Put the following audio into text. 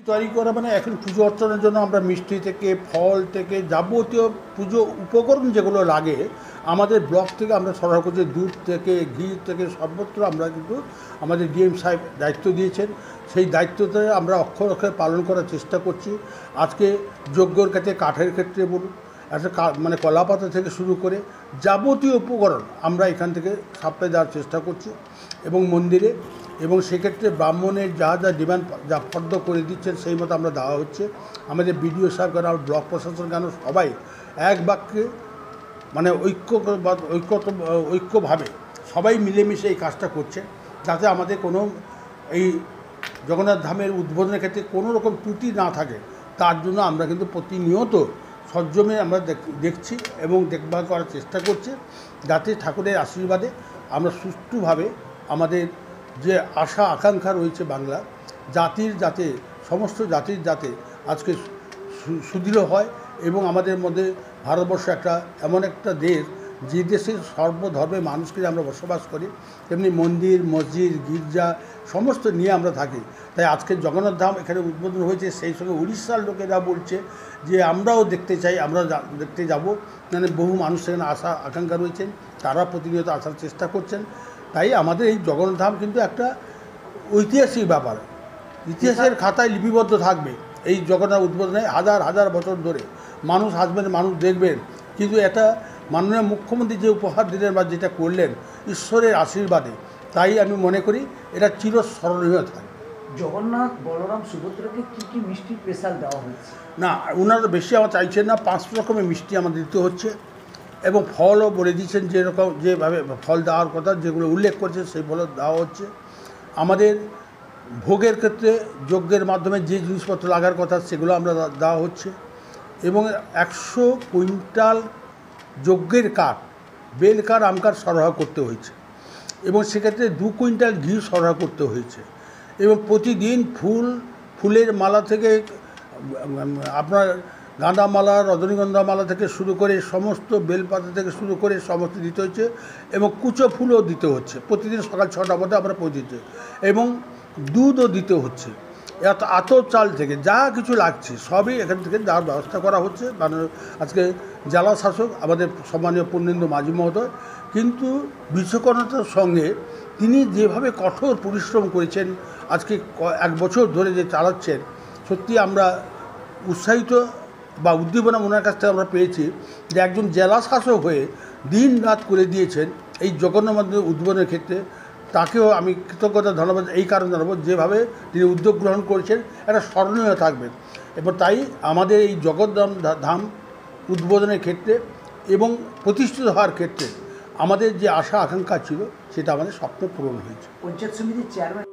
তৈরি করা মানে এখন পুজো অর্চনার জন্য আমরা মিষ্টি থেকে ফল থেকে যাবতীয় পুজো উপকরণ যেগুলো লাগে আমাদের ব্লক থেকে আমরা সরবরাহ করছি। দুধ থেকে ঘি থেকে সর্বত্র আমরা কিন্তু আমাদের ডিএম সাহেব দায়িত্ব দিয়েছেন, সেই দায়িত্বতে আমরা অক্ষরে অক্ষরে পালন করার চেষ্টা করছি। আজকে যজ্ঞর কাছে কাঠের ক্ষেত্রে বলুন, একটা মানে কলাপাতা থেকে শুরু করে যাবতীয় উপকরণ আমরা এখান থেকে সাপ্লাই দেওয়ার চেষ্টা করছি এবং মন্দিরে, এবং সেক্ষেত্রে ব্রাহ্মণের যা যা ডিমান্ড যা ফর্দ করে দিচ্ছেন সেই মতো আমরা দেওয়া হচ্ছে। আমাদের বিডিও সাহেব কেন, ব্লক প্রশাসন কেন, সবাই এক বাক্যে মানে ঐক্যভাবে সবাই মিলেমিশে এই কাজটা করছে, যাতে আমাদের কোনো এই জগন্নাথ ধামের উদ্বোধনের ক্ষেত্রে কোনো রকম ত্রুটি না থাকে। তার জন্য আমরা কিন্তু প্রতিনিয়ত সজ্জমে আমরা দেখছি এবং দেখভাল করার চেষ্টা করছি, যাতে ঠাকুরের আশীর্বাদে আমরা সুষ্ঠুভাবে আমাদের যে আশা আকাঙ্ক্ষা রয়েছে বাংলা জাতির, যাতে সমস্ত জাতির যাতে আজকে সুদৃঢ় হয় এবং আমাদের মধ্যে ভারতবর্ষ একটা এমন একটা দেশ যে দেশের সর্বধর্মের মানুষকে আমরা বসবাস করি, তেমনি মন্দির মসজিদ গির্জা সমস্ত নিয়ে আমরা থাকি। তাই আজকে জগন্নাথ ধাম এখানে উদ্বোধন হয়েছে, সেই সঙ্গে উড়িষ্যার লোকেরা বলছে যে আমরাও দেখতে চাই, আমরা দেখতে যাব। মানে বহু মানুষ সেখানে আশা আকাঙ্ক্ষা রয়েছেন, তারা প্রতিনিয়ত আসার চেষ্টা করছেন। তাই আমাদের এই জগন্নাথ ধাম কিন্তু একটা ঐতিহাসিক ব্যাপার, ইতিহাসের খাতায় লিপিবদ্ধ থাকবে। এই জগন্নাথ উদ্বোধনে হাজার হাজার বছর ধরে মানুষ আসবেন, মানুষ দেখবেন, কিন্তু এটা মাননীয় মুখ্যমন্ত্রী যে উপহার দিলেন বা যেটা করলেন ঈশ্বরের আশীর্বাদে, তাই আমি মনে করি এটা চিরস্মরণীয় থাকবে। জগন্নাথ বলরাম সুভদ্রাকে কী কী মিষ্টি স্পেশাল দেওয়া হয়েছে? না, ওনারা বেশি আমার চাইছেন না, 5 রকমের মিষ্টি আমাদের দিতে হচ্ছে এবং ফলও বলে দিচ্ছেন যেরকম যেভাবে ফল দেওয়ার কথা যেগুলো উল্লেখ করছে সেই ফলও দেওয়া হচ্ছে। আমাদের ভোগের ক্ষেত্রে যজ্ঞের মাধ্যমে যে জিনিসপত্র লাগার কথা সেগুলো আমরা দেওয়া হচ্ছে এবং 100 কুইন্টাল যজ্ঞের কাঠ, বেল কাঠ, আম কাঠ সরবরাহ করতে হয়েছে এবং সেক্ষেত্রে 2 কুইন্টাল ঘি সরবরাহ করতে হয়েছে এবং প্রতিদিন ফুলের মালা থেকে আপনার গাঁদা মালা, রজনীগন্ধা মালা থেকে শুরু করে সমস্ত বেলপাতা থেকে শুরু করে সমস্ত দিতে হচ্ছে এবং কুচো ফুলও দিতে হচ্ছে প্রতিদিন সকাল 6টার মধ্যে আমরা পৌঁছে দিচ্ছি এবং দুধও দিতে হচ্ছে। আতপ চাল থেকে যা কিছু লাগছে সবই এখান থেকে দেওয়ার ব্যবস্থা করা হচ্ছে। মানে আজকে জেলা শাসক আমাদের সম্মানীয় পূর্ণেন্দু মাঝি মহোদয় কিন্তু বিচক্ষণতার সঙ্গে তিনি যেভাবে কঠোর পরিশ্রম করেছেন আজকে 1 বছর ধরে যে চালাচ্ছেন, সত্যি আমরা উৎসাহিত বা উদ্দীপনা ওনার কাছ থেকে আমরা পেয়েছি যে একজন জেলা শাসক হয়ে দিন রাত করে দিয়েছেন এই জগন্নাথ মন্দির উদ্বোধনের ক্ষেত্রে। তাকেও আমি কৃতজ্ঞতা ধন্যবাদ এই কারণে জানাবো যেভাবে তিনি উদ্যোগ গ্রহণ করেছেন এটা স্মরণীয় থাকবে। এবং তাই আমাদের এই জগন্নাথ ধাম উদ্বোধনের ক্ষেত্রে এবং প্রতিষ্ঠিত হওয়ার ক্ষেত্রে আমাদের যে আশা আকাঙ্ক্ষা ছিল সেটা আমাদের স্বপ্ন পূরণ হয়েছে। পঞ্চায়েত সমিতির চেয়ারম্যান